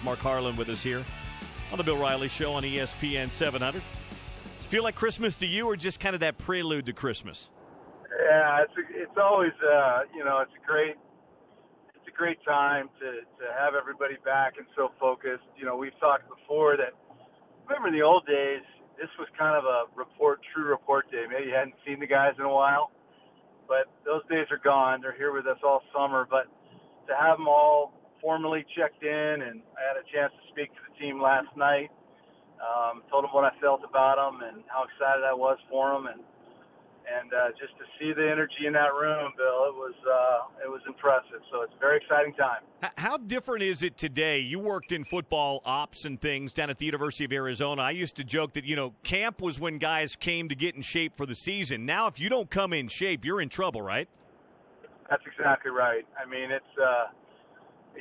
Mark Harlan with us here on the Bill Riley Show on ESPN 700. Does it feel like Christmas to you, or just kind of that prelude to Christmas? Yeah, it's always it's a great time to have everybody back and so focused. We've talked before that. Remember in the old days, this was kind of a true report day. Maybe you hadn't seen the guys in a while, but those days are gone. They're here with us all summer. But to have them all formally checked in, and I had a chance to speak to the team last night. Told them what I felt about them and how excited I was for them, and just to see the energy in that room, Bill, it was impressive. So it's a very exciting time. How different is it today? You worked in football ops and things down at the University of Arizona. I used to joke that camp was when guys came to get in shape for the season. Now, if you don't come in shape, you're in trouble, right? That's exactly right. I mean, it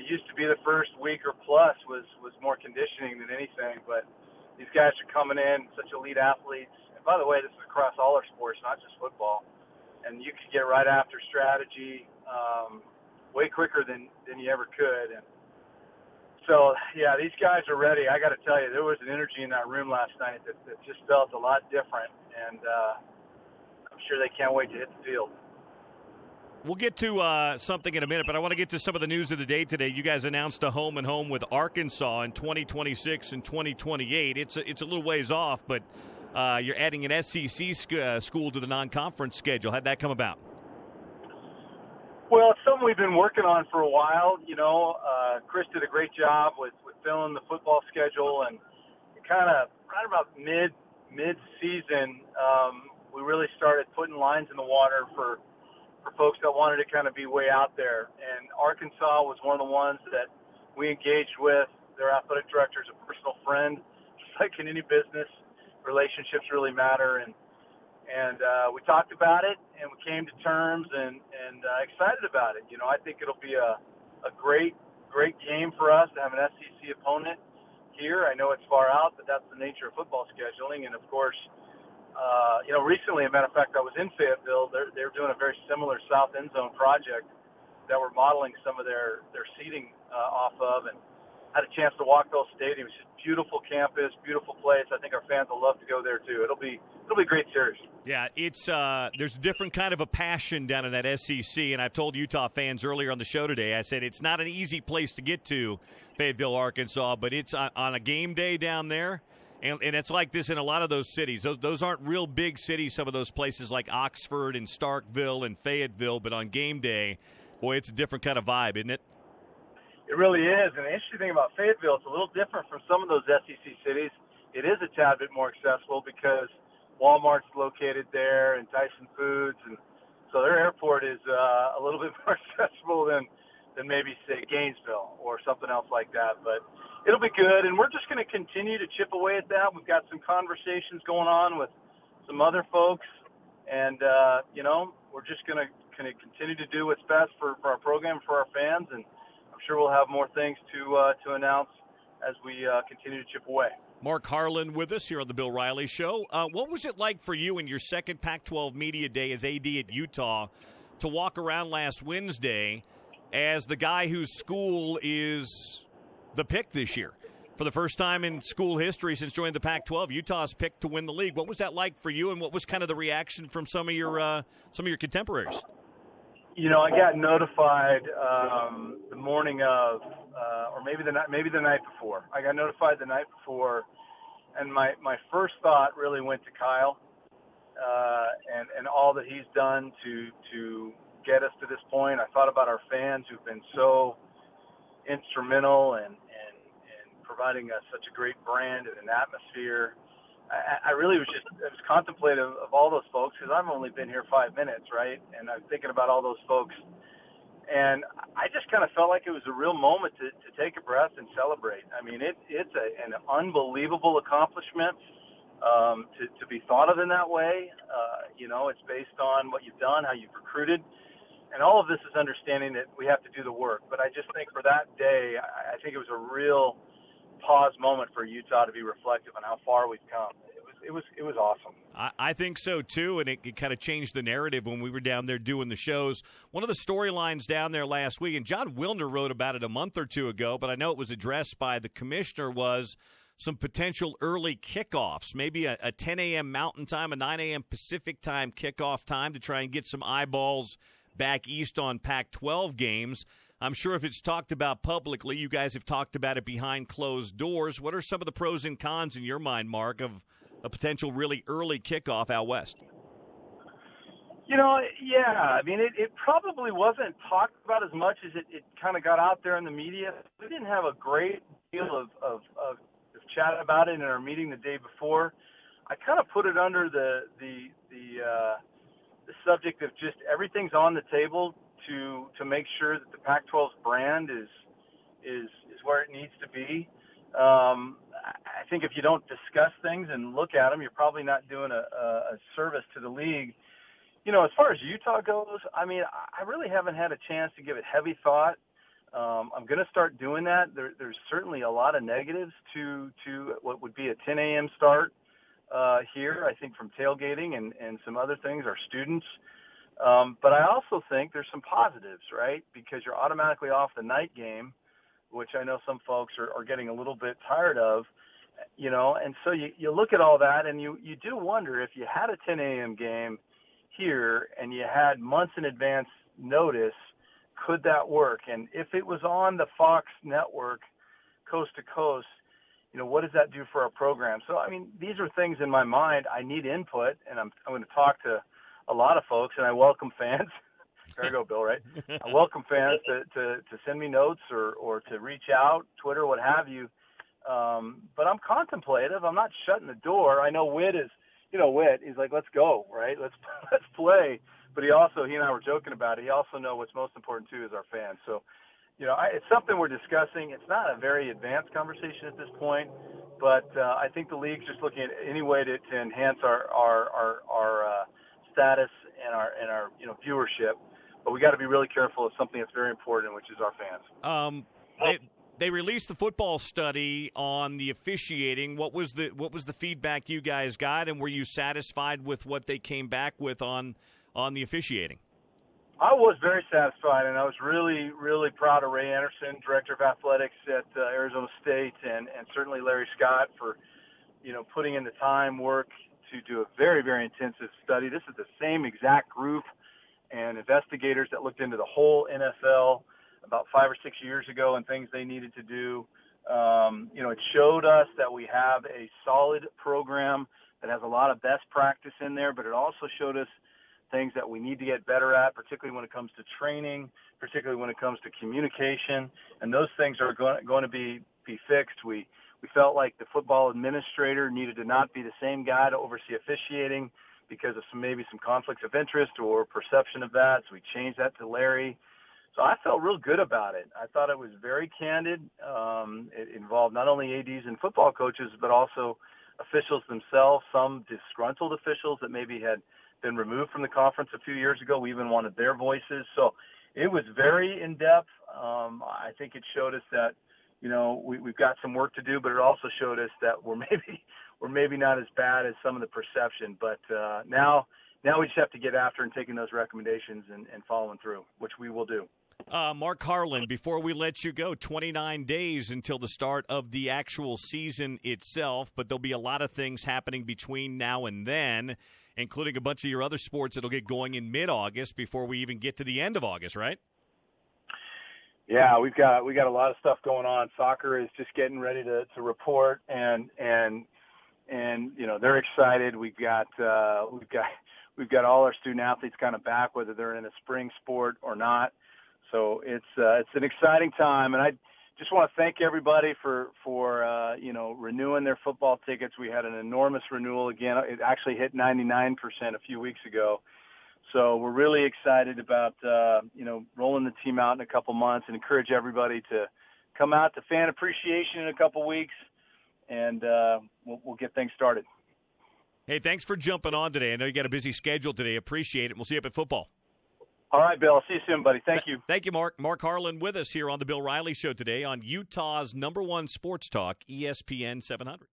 used to be the first week or plus was more conditioning than anything, but these guys are coming in, such elite athletes. And by the way, this is across all our sports, not just football. And you could get right after strategy way quicker than you ever could. And so, yeah, these guys are ready. I got to tell you, there was an energy in that room last night that just felt a lot different, and I'm sure they can't wait to hit the field. We'll get to something in a minute, but I want to get to some of the news of the day today. You guys announced a home and home with Arkansas in 2026 and 2028. It's a little ways off, but you're adding an SEC school to the non-conference schedule. How'd that come about? Well, it's something we've been working on for a while. Chris did a great job with filling the football schedule, and kind of right about mid-season, we really started putting lines in the water for folks that wanted to kind of be way out there. And Arkansas was one of the ones that we engaged with. Their athletic director is a personal friend. Just like in any business, relationships really matter. And we talked about it, and we came to terms, and excited about it. I think it'll be a great game for us to have an SEC opponent here. I know it's far out, but that's the nature of football scheduling. And, of course, recently, as a matter of fact, I was in Fayetteville. They're doing a very similar South End Zone project that we're modeling some of their seating off of, and had a chance to walk those stadiums. Just beautiful campus, beautiful place. I think our fans will love to go there too. It'll be a great series. Yeah, it's there's a different kind of a passion down in that SEC, and I've told Utah fans earlier on the show today. I said it's not an easy place to get to, Fayetteville, Arkansas, but it's on a game day down there. And it's like this in a lot of those cities. Those aren't real big cities, some of those places like Oxford and Starkville and Fayetteville. But on game day, boy, it's a different kind of vibe, isn't it? It really is. And the interesting thing about Fayetteville, it's a little different from some of those SEC cities. It is a tad bit more accessible because Walmart's located there and Tyson Foods. And so their airport is a little bit more accessible than maybe, say, Gainesville or something else like that. But it'll be good, and we're just going to continue to chip away at that. We've got some conversations going on with some other folks, and, we're just going to continue to do what's best for our program, for our fans, and I'm sure we'll have more things to announce as we continue to chip away. Mark Harlan with us here on the Bill Riley Show. What was it like for you in your second Pac-12 Media Day as AD at Utah to walk around last Wednesday as the guy whose school is the pick this year? For the first time in school history since joining the Pac-12, Utah's picked to win the league. What was that like for you, and what was kind of the reaction from some of your contemporaries? I got notified the morning of, or maybe the night before. I got notified the night before, and my first thought really went to Kyle and all that he's done to get us to this point. I thought about our fans who've been so instrumental and providing us such a great brand and an atmosphere. I really was contemplative of all those folks, because I've only been here 5 minutes, right? And I'm thinking about all those folks. And I just kind of felt like it was a real moment to take a breath and celebrate. I mean, it's an unbelievable accomplishment to be thought of in that way. It's based on what you've done, how you've recruited. And all of this is understanding that we have to do the work. But I just think for that day, I think it was a real pause moment for Utah to be reflective on how far we've come. was awesome. I think so, too, and it kind of changed the narrative when we were down there doing the shows. One of the storylines down there last week, and John Wilner wrote about it a month or two ago, but I know it was addressed by the commissioner, was some potential early kickoffs, maybe a 10 a.m. Mountain Time, a 9 a.m. Pacific Time kickoff time to try and get some eyeballs back east on Pac-12 games. I'm sure if it's talked about publicly, you guys have talked about it behind closed doors. What are some of the pros and cons in your mind, Mark, of a potential really early kickoff out west? Yeah. I mean, it probably wasn't talked about as much as it kind of got out there in the media. We didn't have a great deal of chat about it in our meeting the day before. I kind of put it under the subject of just everything's on the table to make sure that the Pac-12's brand is where it needs to be. I think if you don't discuss things and look at them, you're probably not doing a service to the league. As far as Utah goes, I mean, I really haven't had a chance to give it heavy thought. I'm going to start doing that. There's certainly a lot of negatives to what would be a 10 a.m. start here, I think, from tailgating and some other things, our students. But I also think there's some positives, right? Because you're automatically off the night game, which I know some folks are getting a little bit tired of, and so you look at all that and you do wonder if you had a 10 a.m. game here and you had months in advance notice, could that work? And if it was on the Fox network coast to coast, what does that do for our program? So, I mean, these are things in my mind. I need input, and I'm going to talk to a lot of folks, and I welcome fans. There you go, Bill, right? I welcome fans to send me notes or to reach out, Twitter, what have you. But I'm contemplative. I'm not shutting the door. I know Whit is, Whit, he's like, let's go, right? Let's play. But he and I were joking about it. He also knows what's most important, too, is our fans. So, it's something we're discussing. It's not a very advanced conversation at this point, but I think the league's just looking at any way to enhance our status and our viewership. But we got to be really careful of something that's very important, which is our fans. They released the football study on the officiating. What was the feedback you guys got, and were you satisfied with what they came back with on the officiating? I was very satisfied, and I was really, really proud of Ray Anderson, Director of Athletics at Arizona State, and certainly Larry Scott for, putting in the time, work to do a very, very intensive study. This is the same exact group and investigators that looked into the whole NFL about 5 or 6 years ago and things they needed to do. It showed us that we have a solid program that has a lot of best practice in there, but it also showed us things that we need to get better at, particularly when it comes to training, particularly when it comes to communication, and those things are going to be fixed. We felt like the football administrator needed to not be the same guy to oversee officiating because of maybe some conflicts of interest or perception of that, so we changed that to Larry. So I felt real good about it. I thought it was very candid. It involved not only ADs and football coaches, but also officials themselves, some disgruntled officials that maybe had been removed from the conference a few years ago. We even wanted their voices. So it was very in-depth. I think it showed us that, we've got some work to do, but it also showed us that we're maybe not as bad as some of the perception. But now we just have to get after and taking those recommendations and following through, which we will do. Mark Harlan, before we let you go, 29 days until the start of the actual season itself, but there'll be a lot of things happening between now and then, including a bunch of your other sports that'll get going in mid-August before we even get to the end of August, right? Yeah, we got a lot of stuff going on. Soccer is just getting ready to report, and they're excited. We've got all our student athletes kind of back, whether they're in a spring sport or not. So it's an exciting time, and I just want to thank everybody for renewing their football tickets. We had an enormous renewal again. It actually hit 99% a few weeks ago. So we're really excited about rolling the team out in a couple months, and encourage everybody to come out to Fan Appreciation in a couple weeks, and we'll get things started. Hey, thanks for jumping on today. I know you got a busy schedule today. Appreciate it. We'll see you up at football. All right, Bill. I'll see you soon, buddy. Thank you. Thank you, Mark. Mark Harlan with us here on the Bill Riley Show today on Utah's #1 sports talk, ESPN 700.